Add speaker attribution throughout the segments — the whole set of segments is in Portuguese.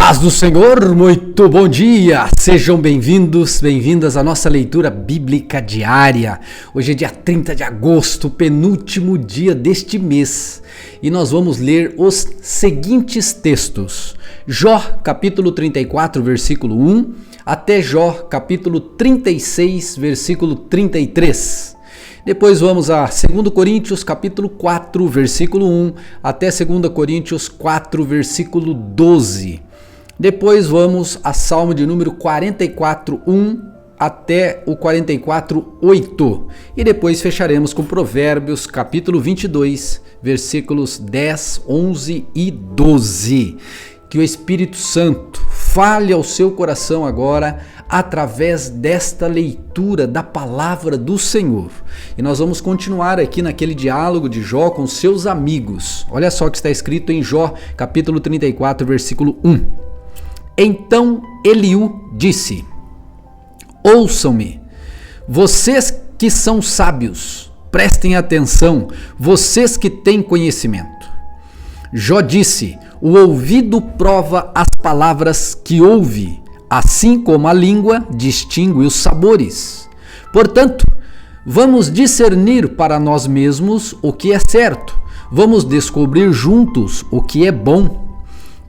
Speaker 1: Paz do Senhor, muito bom dia! Sejam bem-vindos, bem-vindas à nossa leitura bíblica diária. Hoje é dia 30 de agosto, penúltimo dia deste mês, e nós vamos ler os seguintes textos. Jó, capítulo 34, versículo 1, até Jó, capítulo 36, versículo 33. Depois vamos a 2 Coríntios, capítulo 4, versículo 1, até 2 Coríntios 4, versículo 12. Depois vamos a Salmo de número 44, 1 até o 44, 8. E depois fecharemos com Provérbios, capítulo 22, versículos 10, 11 e 12. Que o Espírito Santo fale ao seu coração agora através desta leitura da palavra do Senhor. E nós vamos continuar aqui naquele diálogo de Jó com seus amigos. Olha só o que está escrito em Jó, capítulo 34, versículo 1. Então Eliú disse: ouçam-me, vocês que são sábios, prestem atenção, vocês que têm conhecimento. Jó disse: o ouvido prova as palavras que ouve, assim como a língua distingue os sabores. Portanto, vamos discernir para nós mesmos o que é certo, vamos descobrir juntos o que é bom.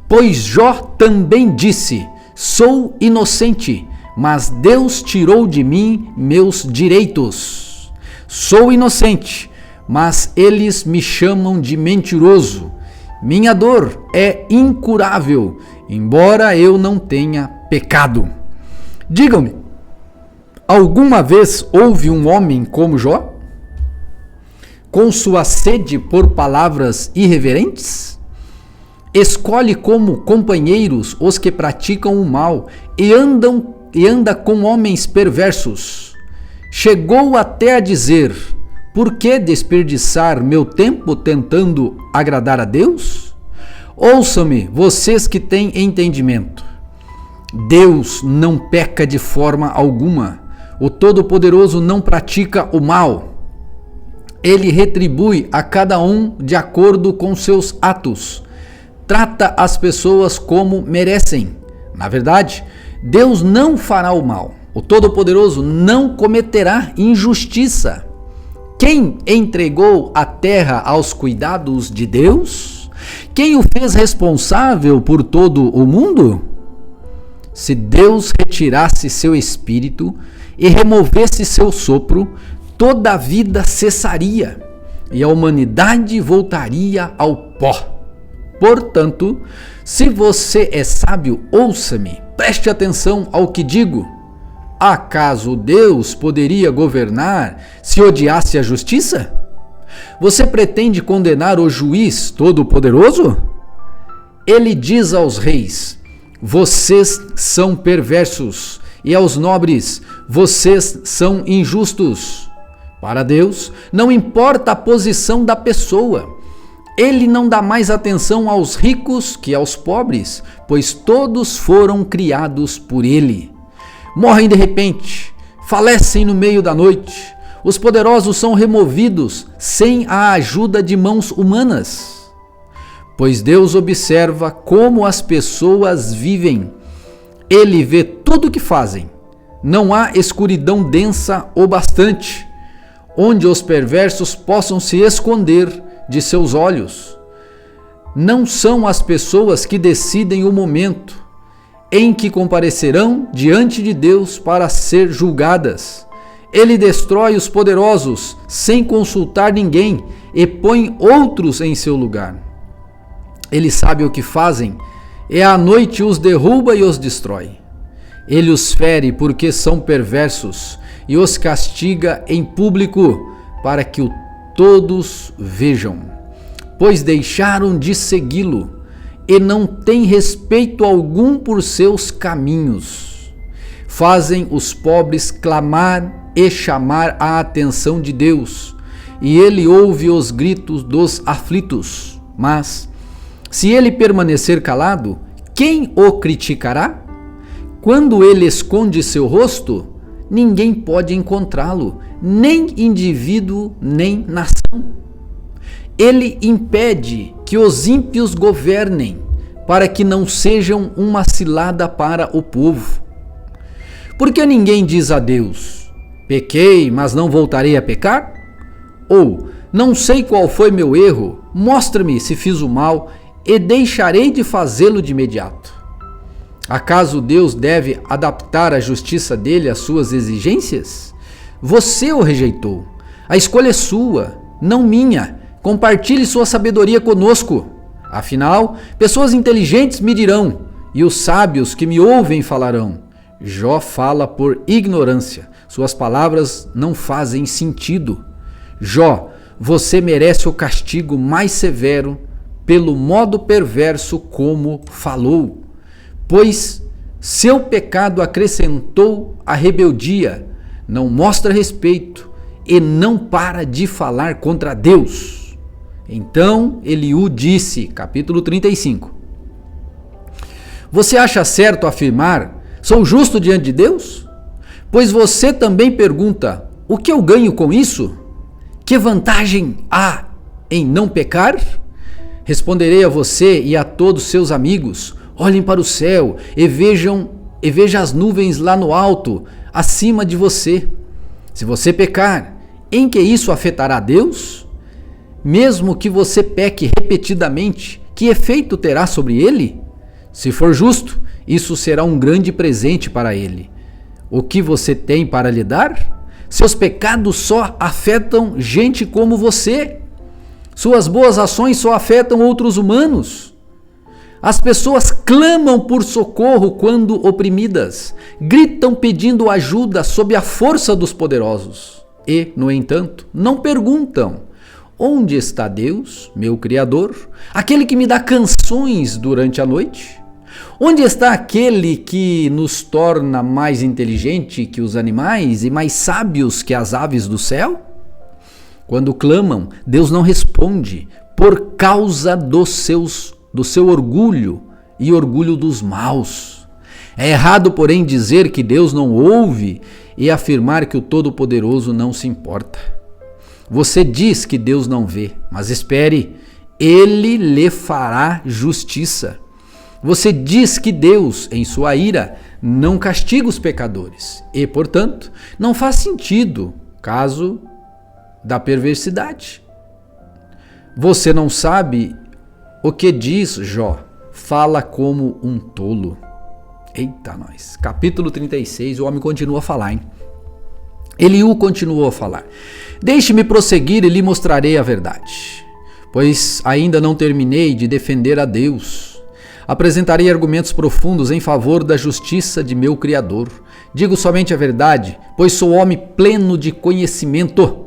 Speaker 1: Pois Jó também disse: sou inocente, mas Deus tirou de mim meus direitos. Sou inocente, mas eles me chamam de mentiroso. Minha dor é incurável, embora eu não tenha pecado. Digam-me, alguma vez houve um homem como Jó, com sua sede por palavras irreverentes? Escolhe como companheiros os que praticam o mal e anda com homens perversos. Chegou até a dizer: por que desperdiçar meu tempo tentando agradar a Deus? Ouçam-me, vocês que têm entendimento. Deus não peca de forma alguma. O Todo-Poderoso não pratica o mal. Ele retribui a cada um de acordo com seus atos. Trata as pessoas como merecem. Na verdade, Deus não fará o mal. O Todo-Poderoso não cometerá injustiça. Quem entregou a terra aos cuidados de Deus? Quem o fez responsável por todo o mundo? Se Deus retirasse seu espírito e removesse seu sopro, toda a vida cessaria e a humanidade voltaria ao pó. Portanto, se você é sábio, ouça-me, preste atenção ao que digo. Acaso Deus poderia governar se odiasse a justiça? Você pretende condenar o juiz todo-poderoso? Ele diz aos reis: vocês são perversos, e aos nobres: vocês são injustos. Para Deus, não importa a posição da pessoa. Ele não dá mais atenção aos ricos que aos pobres, pois todos foram criados por ele. Morrem de repente, falecem no meio da noite. Os poderosos são removidos sem a ajuda de mãos humanas. Pois Deus observa como as pessoas vivem. Ele vê tudo o que fazem. Não há escuridão densa o bastante, onde os perversos possam se esconder de seus olhos. Não são as pessoas que decidem o momento em que comparecerão diante de Deus para ser julgadas. Ele destrói os poderosos sem consultar ninguém e põe outros em seu lugar. Ele sabe o que fazem e à noite os derruba e os destrói. Ele os fere porque são perversos e os castiga em público para que todos vejam, pois deixaram de segui-lo e não têm respeito algum por seus caminhos. Fazem os pobres clamar e chamar a atenção de Deus, e ele ouve os gritos dos aflitos. Mas, se ele permanecer calado, quem o criticará? Quando ele esconde seu rosto, ninguém pode encontrá-lo, nem indivíduo, nem nação. Ele impede que os ímpios governem, para que não sejam uma cilada para o povo. Porque ninguém diz a Deus: pequei, mas não voltarei a pecar? Ou, não sei qual foi meu erro, mostra-me se fiz o mal e deixarei de fazê-lo de imediato. Acaso Deus deve adaptar a justiça dele às suas exigências? Você o rejeitou. A escolha é sua, não minha. Compartilhe sua sabedoria conosco. Afinal, pessoas inteligentes me dirão, e os sábios que me ouvem falarão: Jó fala por ignorância. Suas palavras não fazem sentido. Jó, você merece o castigo mais severo pelo modo perverso como falou, pois seu pecado acrescentou a rebeldia, não mostra respeito e não para de falar contra Deus. Então Eliú disse, capítulo 35, você acha certo afirmar: sou justo diante de Deus? Pois você também pergunta: o que eu ganho com isso? Que vantagem há em não pecar? Responderei a você e a todos seus amigos: olhem para o céu e vejam as nuvens lá no alto, acima de você. Se você pecar, em que isso afetará Deus? Mesmo que você peque repetidamente, que efeito terá sobre ele? Se for justo, isso será um grande presente para ele. O que você tem para lhe dar? Seus pecados só afetam gente como você. Suas boas ações só afetam outros humanos. As pessoas clamam por socorro quando oprimidas, gritam pedindo ajuda sob a força dos poderosos. E, no entanto, não perguntam: onde está Deus, meu Criador, aquele que me dá canções durante a noite? Onde está aquele que nos torna mais inteligente que os animais e mais sábios que as aves do céu? Quando clamam, Deus não responde por causa do seu orgulho e orgulho dos maus. É errado, porém, dizer que Deus não ouve e afirmar que o Todo-Poderoso não se importa. Você diz que Deus não vê, mas espere, Ele lhe fará justiça. Você diz que Deus, em sua ira, não castiga os pecadores e, portanto, não faz sentido caso da perversidade. Você não sabe o que diz Jó, fala como um tolo. Eita nós, capítulo 36, o homem continua a falar, hein? Eliú continuou a falar: deixe-me prosseguir e lhe mostrarei a verdade, pois ainda não terminei de defender a Deus. Apresentarei argumentos profundos em favor da justiça de meu Criador. Digo somente a verdade, pois sou homem pleno de conhecimento.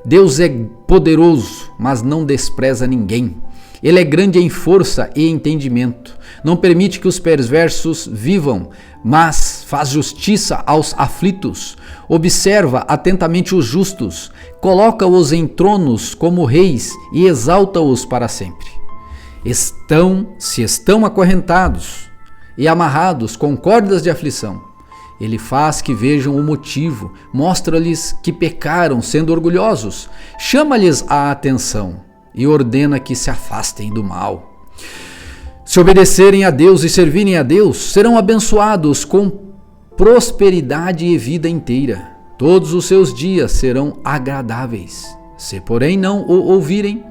Speaker 1: Deus é poderoso, mas não despreza ninguém. Ele é grande em força e entendimento. Não permite que os perversos vivam, mas faz justiça aos aflitos. Observa atentamente os justos, coloca-os em tronos como reis e exalta-os para sempre. Se estão acorrentados e amarrados com cordas de aflição, ele faz que vejam o motivo, mostra-lhes que pecaram sendo orgulhosos, chama-lhes a atenção e ordena que se afastem do mal. Se obedecerem a Deus e servirem a Deus, serão abençoados com prosperidade e vida inteira. Todos os seus dias serão agradáveis. Se, porém, não o ouvirem,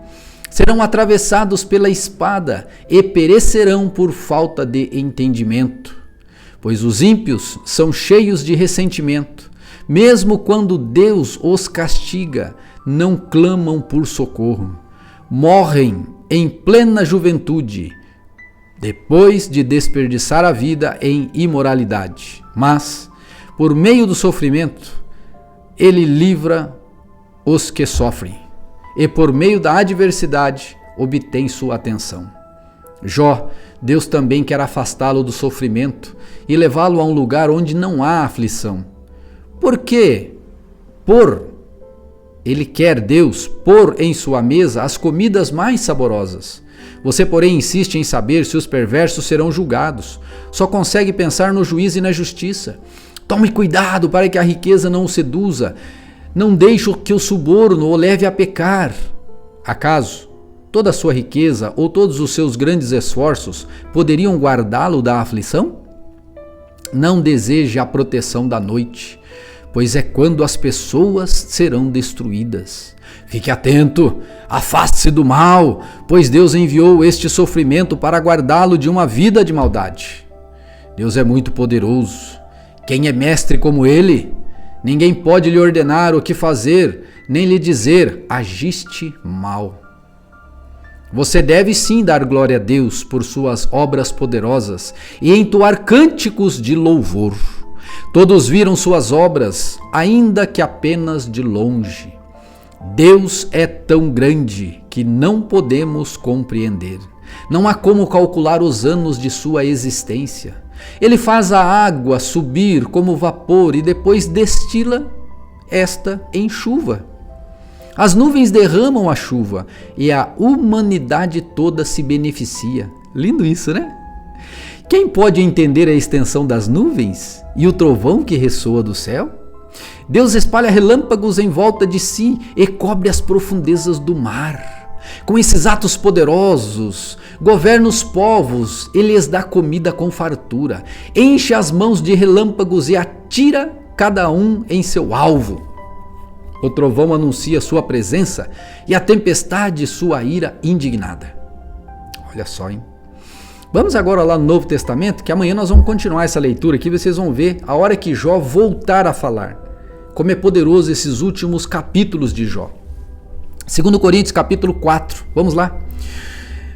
Speaker 1: serão atravessados pela espada e perecerão por falta de entendimento. Pois os ímpios são cheios de ressentimento. Mesmo quando Deus os castiga, não clamam por socorro. Morrem em plena juventude, depois de desperdiçar a vida em imoralidade. Mas, por meio do sofrimento, Ele livra os que sofrem. E por meio da adversidade obtém sua atenção. Jó, Deus também quer afastá-lo do sofrimento e levá-lo a um lugar onde não há aflição. Por quê? Ele quer, Deus, pôr em sua mesa as comidas mais saborosas. Você, porém, insiste em saber se os perversos serão julgados. Só consegue pensar no juízo e na justiça. Tome cuidado para que a riqueza não o seduza. Não deixe que o suborno o leve a pecar. Acaso toda a sua riqueza ou todos os seus grandes esforços poderiam guardá-lo da aflição? Não deseje a proteção da noite, pois é quando as pessoas serão destruídas. Fique atento, afaste-se do mal, pois Deus enviou este sofrimento para guardá-lo de uma vida de maldade. Deus é muito poderoso. Quem é mestre como Ele? Ninguém pode lhe ordenar o que fazer, nem lhe dizer, agiste mal. Você deve sim dar glória a Deus por suas obras poderosas e entoar cânticos de louvor. Todos viram suas obras, ainda que apenas de longe. Deus é tão grande que não podemos compreender. Não há como calcular os anos de sua existência. Ele faz a água subir como vapor e depois destila esta em chuva. As nuvens derramam a chuva e a humanidade toda se beneficia. Lindo isso, né? Quem pode entender a extensão das nuvens e o trovão que ressoa do céu? Deus espalha relâmpagos em volta de si e cobre as profundezas do mar. Com esses atos poderosos, governa os povos e lhes dá comida com fartura. Enche as mãos de relâmpagos e atira cada um em seu alvo. O trovão anuncia sua presença e a tempestade sua ira indignada. Olha só, hein? Vamos agora lá no Novo Testamento, que amanhã nós vamos continuar essa leitura aqui, vocês vão ver a hora que Jó voltar a falar. Como é poderoso esses últimos capítulos de Jó. 2 Coríntios capítulo 4, vamos lá.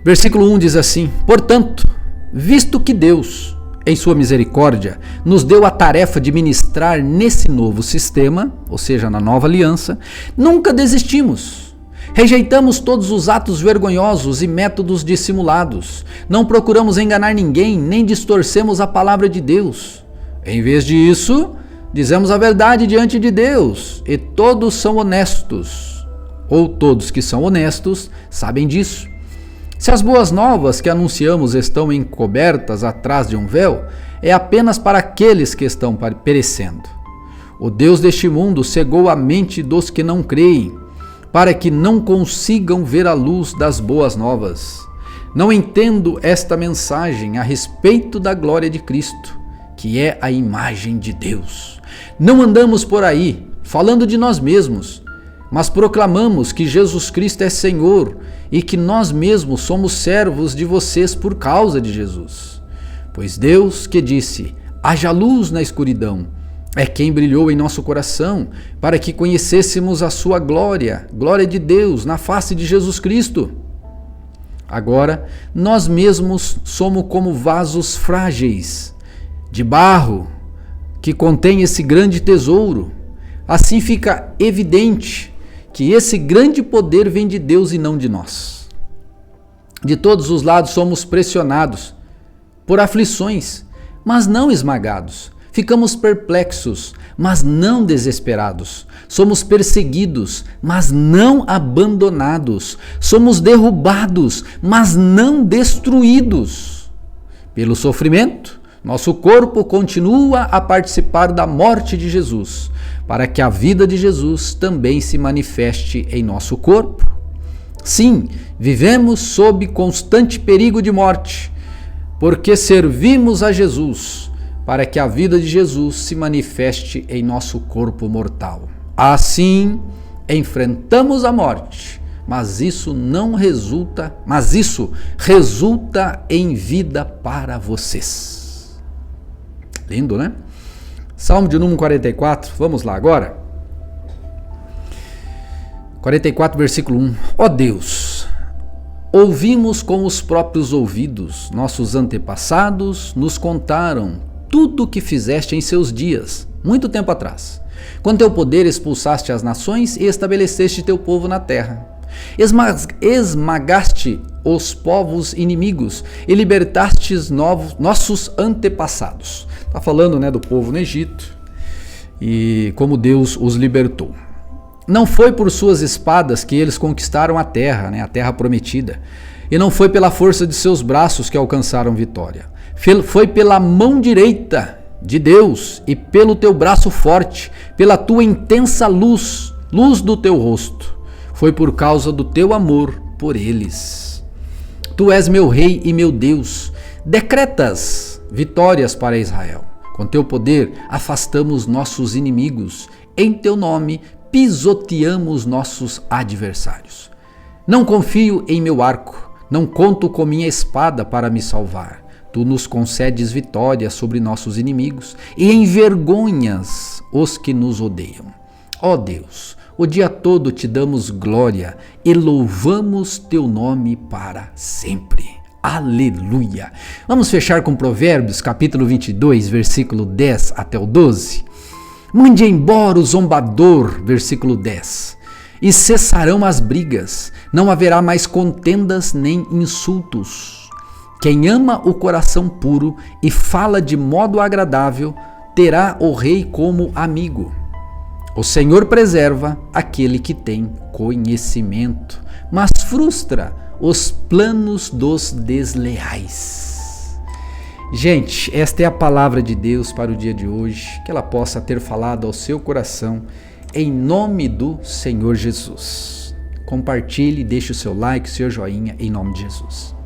Speaker 1: Versículo 1 diz assim: Portanto, visto que Deus, em sua misericórdia, nos deu a tarefa de ministrar nesse novo sistema, ou seja, na nova aliança, nunca desistimos. Rejeitamos todos os atos vergonhosos e métodos dissimulados. Não procuramos enganar ninguém, nem distorcemos a palavra de Deus. Em vez disso, dizemos a verdade diante de Deus, e todos são honestos. Ou todos que são honestos sabem disso. Se as boas novas que anunciamos estão encobertas atrás de um véu, é apenas para aqueles que estão perecendo. O Deus deste mundo cegou a mente dos que não creem, para que não consigam ver a luz das boas novas. Não entendo esta mensagem a respeito da glória de Cristo, que é a imagem de Deus. Não andamos por aí falando de nós mesmos, mas proclamamos que Jesus Cristo é Senhor e que nós mesmos somos servos de vocês por causa de Jesus. Pois Deus, que disse, haja luz na escuridão, é quem brilhou em nosso coração para que conhecêssemos a sua glória, glória de Deus na face de Jesus Cristo. Agora, nós mesmos somos como vasos frágeis, de barro, que contém esse grande tesouro. Assim fica evidente que esse grande poder vem de Deus e não de nós. De todos os lados somos pressionados por aflições, mas não esmagados. Ficamos perplexos, mas não desesperados. Somos perseguidos, mas não abandonados. Somos derrubados, mas não destruídos. Pelo sofrimento, nosso corpo continua a participar da morte de Jesus, para que a vida de Jesus também se manifeste em nosso corpo. Sim, vivemos sob constante perigo de morte, porque servimos a Jesus, para que a vida de Jesus se manifeste em nosso corpo mortal. Assim, enfrentamos a morte, mas isso resulta em vida para vocês. Lindo, né? Salmo de número 44, vamos lá agora. 44, versículo 1. Ó Deus, ouvimos com os próprios ouvidos, nossos antepassados nos contaram tudo o que fizeste em seus dias, muito tempo atrás. Com teu poder expulsaste as nações e estabeleceste teu povo na terra. Esmagaste os povos inimigos e libertastes nossos antepassados. Está falando, do povo no Egito e como Deus os libertou. Não foi por suas espadas que eles conquistaram a terra prometida. E não foi pela força de seus braços que alcançaram vitória. Foi pela mão direita de Deus e pelo teu braço forte, pela tua intensa luz do teu rosto. Foi por causa do teu amor por eles. Tu és meu rei e meu Deus, decretas vitórias para Israel. Com teu poder afastamos nossos inimigos, em teu nome pisoteamos nossos adversários. Não confio em meu arco, não conto com minha espada para me salvar. Tu nos concedes vitória sobre nossos inimigos e envergonhas os que nos odeiam. Ó Deus, o dia todo te damos glória e louvamos teu nome para sempre. Aleluia! Vamos fechar com Provérbios, capítulo 22, versículo 10 até o 12. Mande embora o zombador, versículo 10. E cessarão as brigas, não haverá mais contendas nem insultos. Quem ama o coração puro e fala de modo agradável, terá o rei como amigo. O Senhor preserva aquele que tem conhecimento, mas frustra os planos dos desleais. Gente, esta é a palavra de Deus para o dia de hoje, que ela possa ter falado ao seu coração, em nome do Senhor Jesus. Compartilhe, deixe o seu like, o seu joinha, em nome de Jesus.